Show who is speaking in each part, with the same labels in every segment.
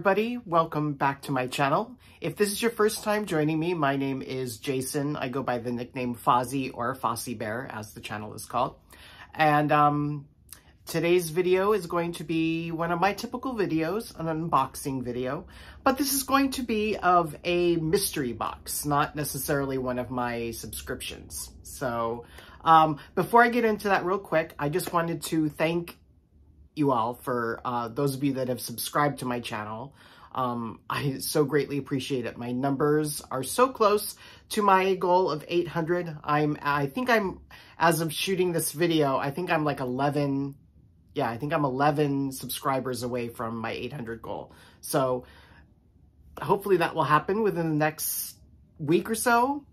Speaker 1: everybody, welcome back to my channel. If this is your first time joining me, my name is Jason. I go by the nickname Fozzie or Fossy Bear, as the channel is called. And today's video is going to be one of my typical videos, an unboxing video, but this is going to be of a mystery box, not necessarily one of my subscriptions. So before I get into that real quick, I just wanted to thank you all for those of you that have subscribed to my channel. I so greatly appreciate it. My numbers are so close to my goal of 800. I think I'm, as of shooting this video, I think I'm like 11. Yeah, I think I'm 11 subscribers away from my 800 goal. So hopefully that will happen within the next week or so.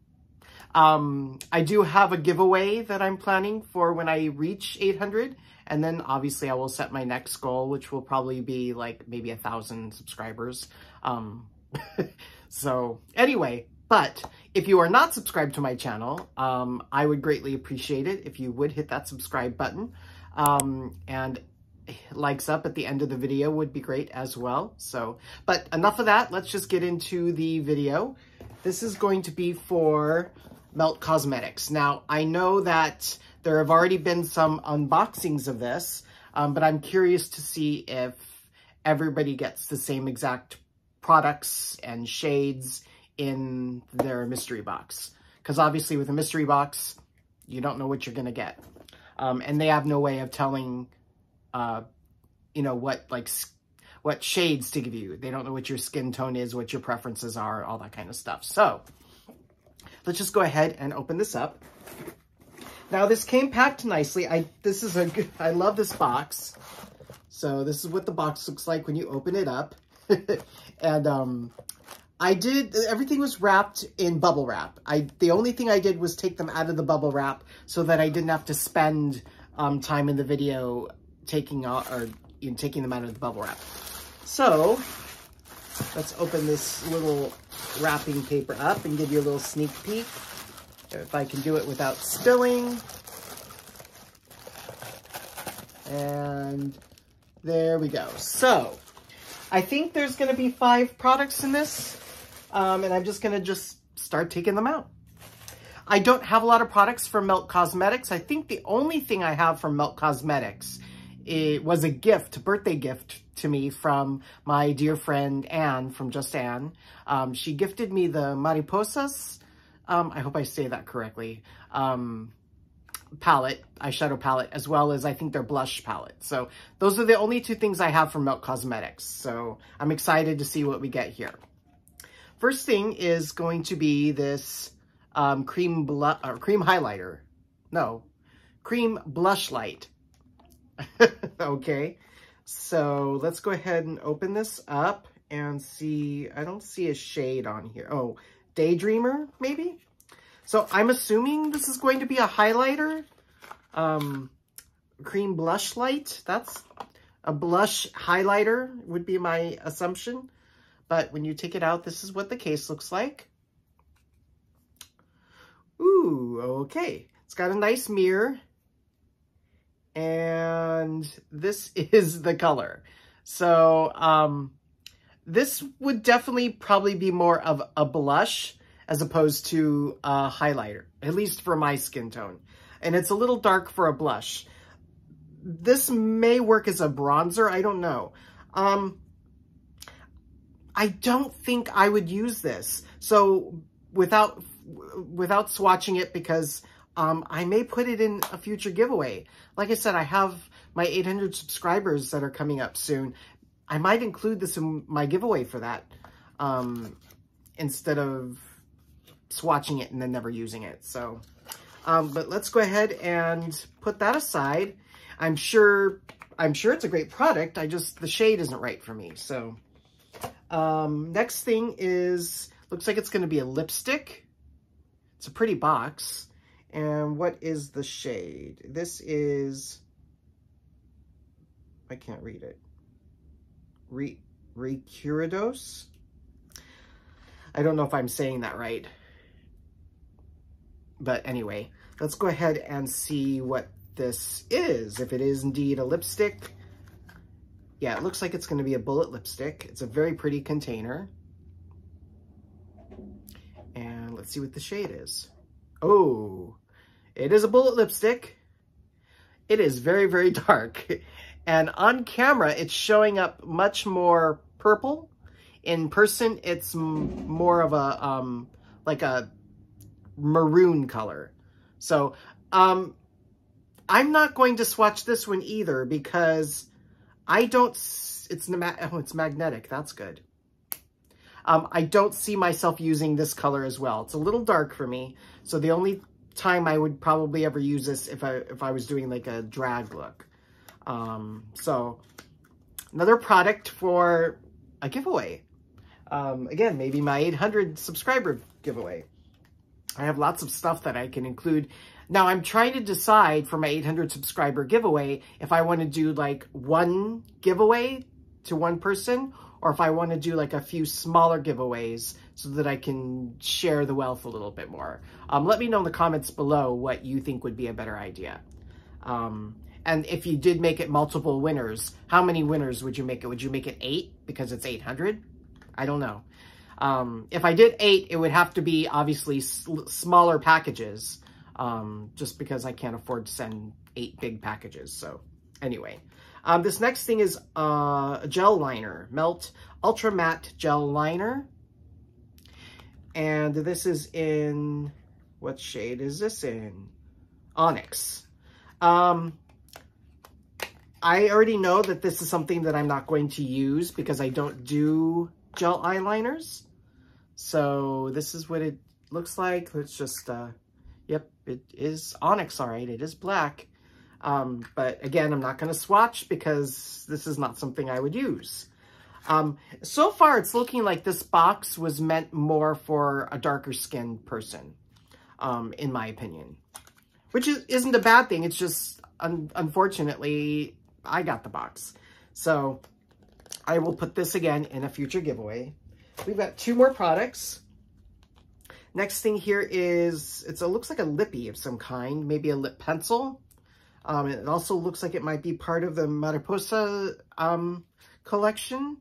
Speaker 1: I do have a giveaway that I'm planning for when I reach 800. And then obviously I will set my next goal, which will probably be like maybe 1,000 subscribers. So anyway, but if you are not subscribed to my channel, I would greatly appreciate it if you would hit that subscribe button. And likes up at the end of the video would be great as well. So, but enough of that. Let's just get into the video. This is going to be for Melt Cosmetics. Now, I know that there have already been some unboxings of this, but I'm curious to see if everybody gets the same exact products and shades in their mystery box. Because obviously with a mystery box, you don't know what you're going to get. And they have no way of telling, you know, what shades to give you. They don't know what your skin tone is, what your preferences are, all that kind of stuff. So let's just go ahead and open this up. Now this came packed nicely. I love this box. So this is what the box looks like when you open it up. And everything was wrapped in bubble wrap. The only thing I did was take them out of the bubble wrap so that I didn't have to spend time in the video taking them out of the bubble wrap. So let's open this little wrapping paper up and give you a little sneak peek. If I can do it without spilling. And there we go. So I think there's going to be 5 products in this. And I'm just going to start taking them out. I don't have a lot of products from Melt Cosmetics. I think the only thing I have from Melt Cosmetics, it was a gift, a birthday gift to me from my dear friend Anne from Just Anne. She gifted me the Mariposas, I hope I say that correctly, palette, eyeshadow palette, as well as I think their blush palette. So those are the only 2 things I have from Melt Cosmetics. So I'm excited to see what we get here. First thing is going to be this cream highlighter. No, cream blush light. Okay, so let's go ahead and open this up and see. I don't see a shade on here. Oh, Daydreamer, maybe? So I'm assuming this is going to be a highlighter. Cream blush light. That's a blush highlighter would be my assumption. But when you take it out, this is what the case looks like. Ooh, okay. It's got a nice mirror. And this is the color. So, this would definitely probably be more of a blush as opposed to a highlighter, at least for my skin tone. And it's a little dark for a blush. This may work as a bronzer, I don't know. I don't think I would use this. So without swatching it, because I may put it in a future giveaway. Like I said, I have my 800 subscribers that are coming up soon. I might include this in my giveaway for that, instead of swatching it and then never using it. So, but let's go ahead and put that aside. I'm sure it's a great product. The shade isn't right for me. So, next thing is, looks like it's going to be a lipstick. It's a pretty box. And what is the shade? This is, I can't read it. Recurados? I don't know if I'm saying that right. But anyway, let's go ahead and see what this is. If it is indeed a lipstick. Yeah, it looks like it's going to be a bullet lipstick. It's a very pretty container. And let's see what the shade is. Oh, it is a bullet lipstick. It is very, very dark. And on camera, it's showing up much more purple. In person, it's more of a, like a maroon color. So, I'm not going to swatch this one either because I don't, it's magnetic. That's good. I don't see myself using this color as well. It's a little dark for me. So the only time I would probably ever use this if I was doing like a drag look. So another product for a giveaway. Again, maybe my 800 subscriber giveaway. I have lots of stuff that I can include. Now I'm trying to decide for my 800 subscriber giveaway if I want to do like one giveaway to one person, or if I want to do like a few smaller giveaways so that I can share the wealth a little bit more. Let me know in the comments below what you think would be a better idea. And if you did make it multiple winners, how many winners would you make it? Would you make it 8 because it's 800? I don't know. If I did 8, it would have to be obviously smaller packages, just because I can't afford to send 8 big packages. So anyway, this next thing is a gel liner, Melt Ultra Matte Gel Liner. And this is in, what shade is this in? Onyx. I already know that this is something that I'm not going to use because I don't do gel eyeliners. So this is what it looks like. Let's just, yep, it is Onyx, all right. It is black. But again, I'm not going to swatch because this is not something I would use. So far, it's looking like this box was meant more for a darker skinned person, in my opinion. Which isn't a bad thing. It's just, unfortunately, I got the box. So I will put this again in a future giveaway. We've got 2 more products. Next thing here is, it looks like a lippy of some kind, maybe a lip pencil. It also looks like it might be part of the Mariposa collection.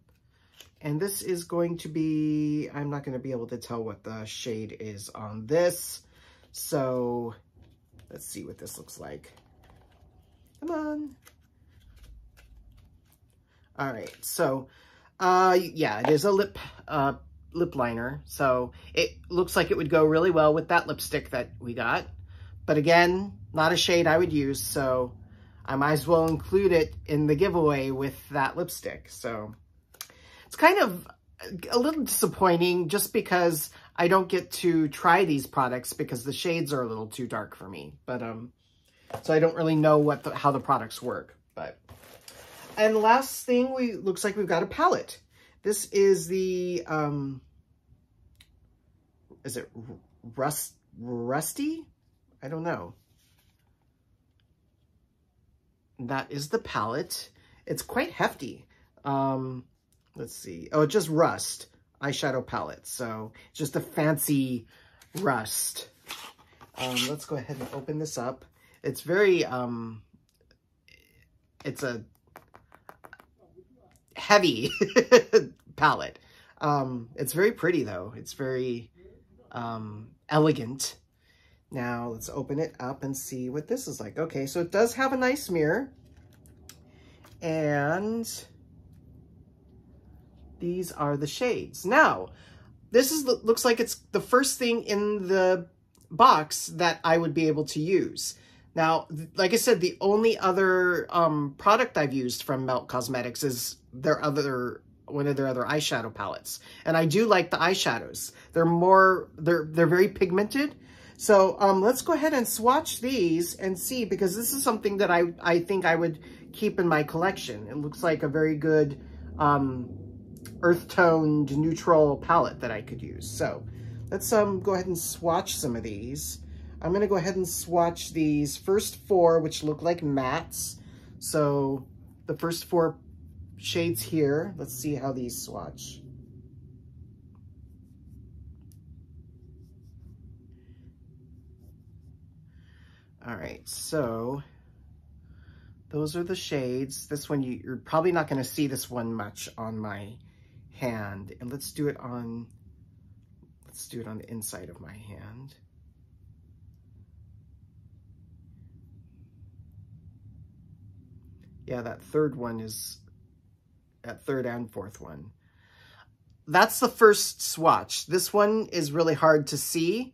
Speaker 1: And this is going to be, I'm not going to be able to tell what the shade is on this. So let's see what this looks like. Come on. All right, so yeah, it is a lip liner. So it looks like it would go really well with that lipstick that we got. But again, not a shade I would use, so I might as well include it in the giveaway with that lipstick. So it's kind of a little disappointing just because I don't get to try these products because the shades are a little too dark for me. But so I don't really know how the products work. But and last thing, looks like we've got a palette. This is the is it Rusty? I don't know. That is the palette. It's quite hefty. Let's see. Oh, it's just Rust eyeshadow palette. So it's just a fancy Rust. Let's go ahead and open this up. It's very, it's a heavy palette. It's very pretty though. It's very elegant. Now let's open it up and see what this is like. Okay, so it does have a nice mirror. And these are the shades. Now, this looks like it's the first thing in the box that I would be able to use. Now, like I said, the only other product I've used from Melt Cosmetics is one of their other eyeshadow palettes. And I do like the eyeshadows. They're very pigmented. So let's go ahead and swatch these and see, because this is something that I think I would keep in my collection. It looks like a very good earth-toned neutral palette that I could use. So let's go ahead and swatch some of these. I'm going to go ahead and swatch these first 4, which look like mattes. So the first 4 shades here. Let's see how these swatch. All right, so those are the shades. This one, you're probably not going to see this one much on my hand. And let's do it on the inside of my hand. Yeah, that third and fourth one. That's the first swatch. This one is really hard to see,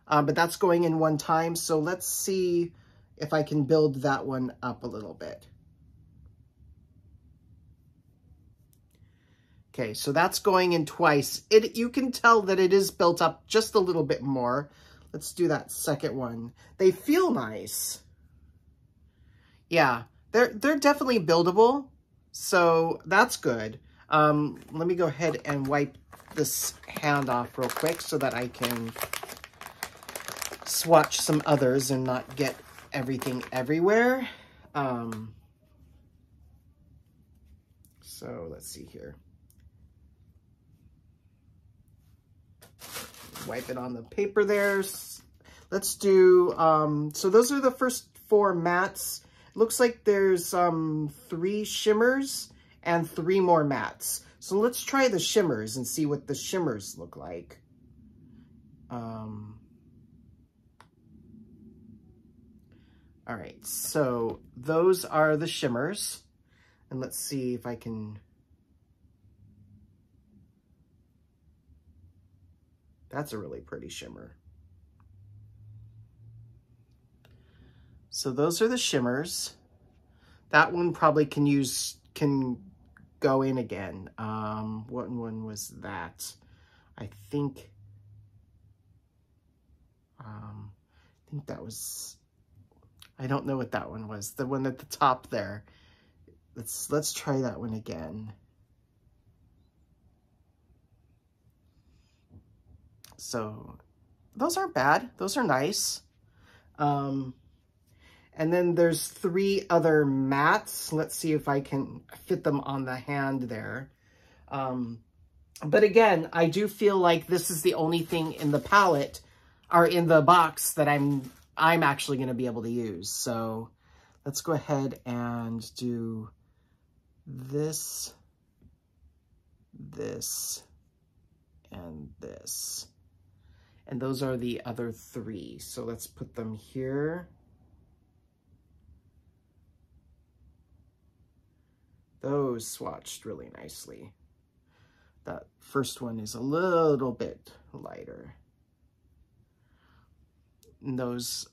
Speaker 1: but that's going in one time. So let's see if I can build that one up a little bit. Okay, so that's going in twice. You can tell that it is built up just a little bit more. Let's do that second one. They feel nice. Yeah, they're definitely buildable, so that's good. Let me go ahead and wipe this hand off real quick so that I can swatch some others and not get everything everywhere. So let's see here. Wipe it on the paper there. Let's do, so those are the first 4 mattes. It looks like there's 3 shimmers and 3 more mattes. So let's try the shimmers and see what the shimmers look like. All right, so those are the shimmers. And let's see if I can... That's a really pretty shimmer. So those are the shimmers. That one probably can go in again. What one was that? I think that was, I don't know what that one was. The one at the top there. Let's try that one again. So those aren't bad. Those are nice. And then there's 3 other mattes. Let's see if I can fit them on the hand there. But again, I do feel like this is the only thing in the palette or in the box that I'm actually going to be able to use. So let's go ahead and do this, this, and this. And those are the other 3. So let's put them here. Those swatched really nicely. That first one is a little bit lighter. And those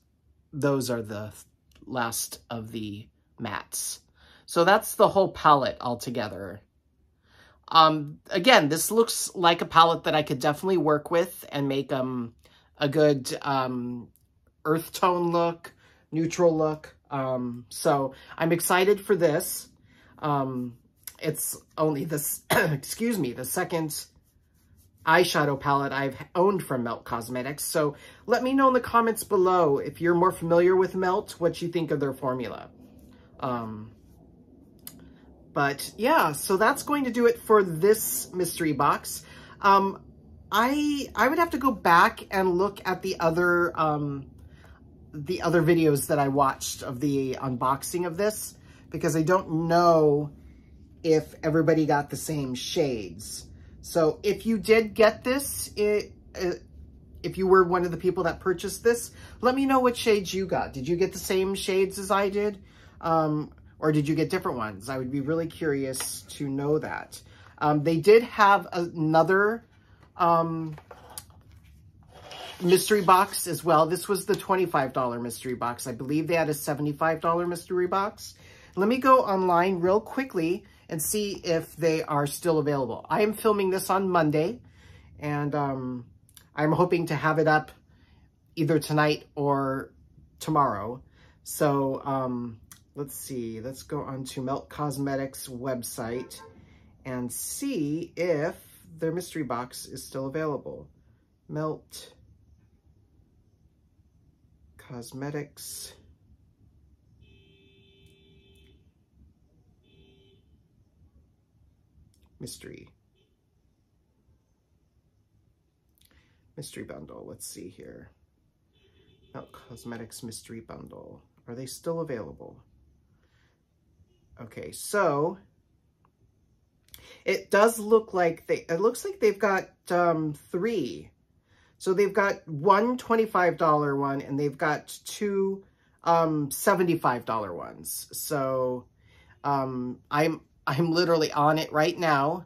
Speaker 1: are the last of the mattes. So that's the whole palette altogether. Again, this looks like a palette that I could definitely work with and make a good earth tone look, neutral look. So I'm excited for this. It's only this, excuse me, the second eyeshadow palette I've owned from Melt Cosmetics. So let me know in the comments below if you're more familiar with Melt, what you think of their formula. But yeah, so that's going to do it for this mystery box. I would have to go back and look at the other videos that I watched of the unboxing of this, because I don't know if everybody got the same shades. So if you did get this, if you were one of the people that purchased this, let me know what shades you got. Did you get the same shades as I did? Or did you get different ones? I would be really curious to know that. They did have another mystery box as well. This was the $25 mystery box. I believe they had a $75 mystery box. Let me go online real quickly and see if they are still available. I am filming this on Monday, and I'm hoping to have it up either tonight or tomorrow. So let's see. Let's go on to Melt Cosmetics website and see if their mystery box is still available. Melt Cosmetics. Mystery bundle. Let's see here. Melt Cosmetics mystery bundle. Are they still available? Okay, so it does look like it looks like they've got 3. So they've got one $25 one, and they've got 2 $75 ones. So I'm literally on it right now,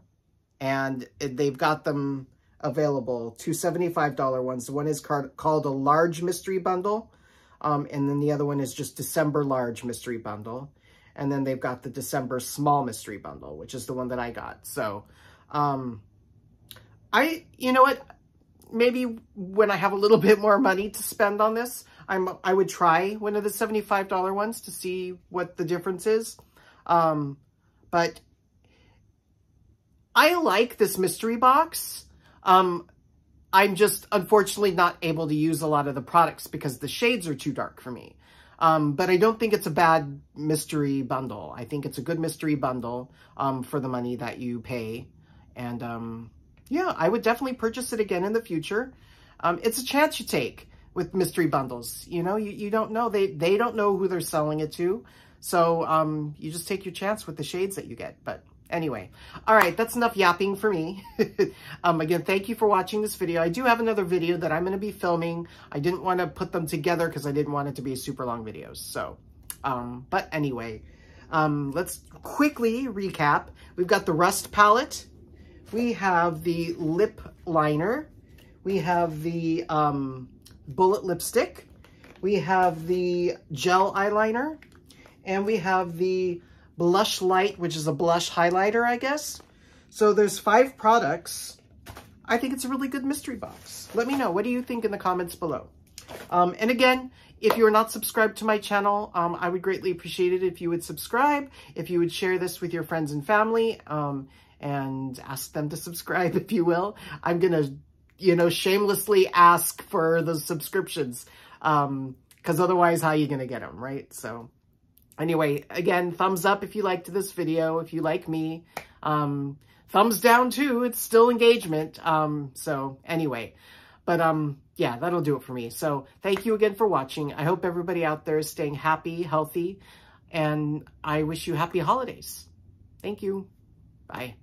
Speaker 1: and they've got them available. 2 $75 ones. One is called a large mystery bundle, and then the other one is just December large mystery bundle. And then they've got the December small mystery bundle, which is the one that I got. So, you know what? Maybe when I have a little bit more money to spend on this, I would try one of the $75 ones to see what the difference is. But I like this mystery box. I'm just unfortunately not able to use a lot of the products because the shades are too dark for me. But I don't think it's a bad mystery bundle. I think it's a good mystery bundle for the money that you pay. And yeah, I would definitely purchase it again in the future. It's a chance you take with mystery bundles. You know, you don't know. They don't know who they're selling it to. So you just take your chance with the shades that you get. But anyway, all right, that's enough yapping for me. Again, thank you for watching this video. I do have another video that I'm going to be filming. I didn't want to put them together because I didn't want it to be super long videos. So, but anyway, let's quickly recap. We've got the Rust palette. We have the lip liner. We have the bullet lipstick. We have the gel eyeliner. And we have the Blush Light, which is a blush highlighter, I guess. So there's 5 products. I think it's a really good mystery box. Let me know. What do you think in the comments below? And again, if you're not subscribed to my channel, I would greatly appreciate it if you would subscribe, if you would share this with your friends and family, and ask them to subscribe, if you will. I'm going to, you know, shamelessly ask for the subscriptions, because otherwise, how are you going to get them, right? So anyway, again, thumbs up if you liked this video, if you like me. Thumbs down too, it's still engagement. So anyway, but yeah, that'll do it for me. So thank you again for watching. I hope everybody out there is staying happy, healthy, and I wish you happy holidays. Thank you. Bye.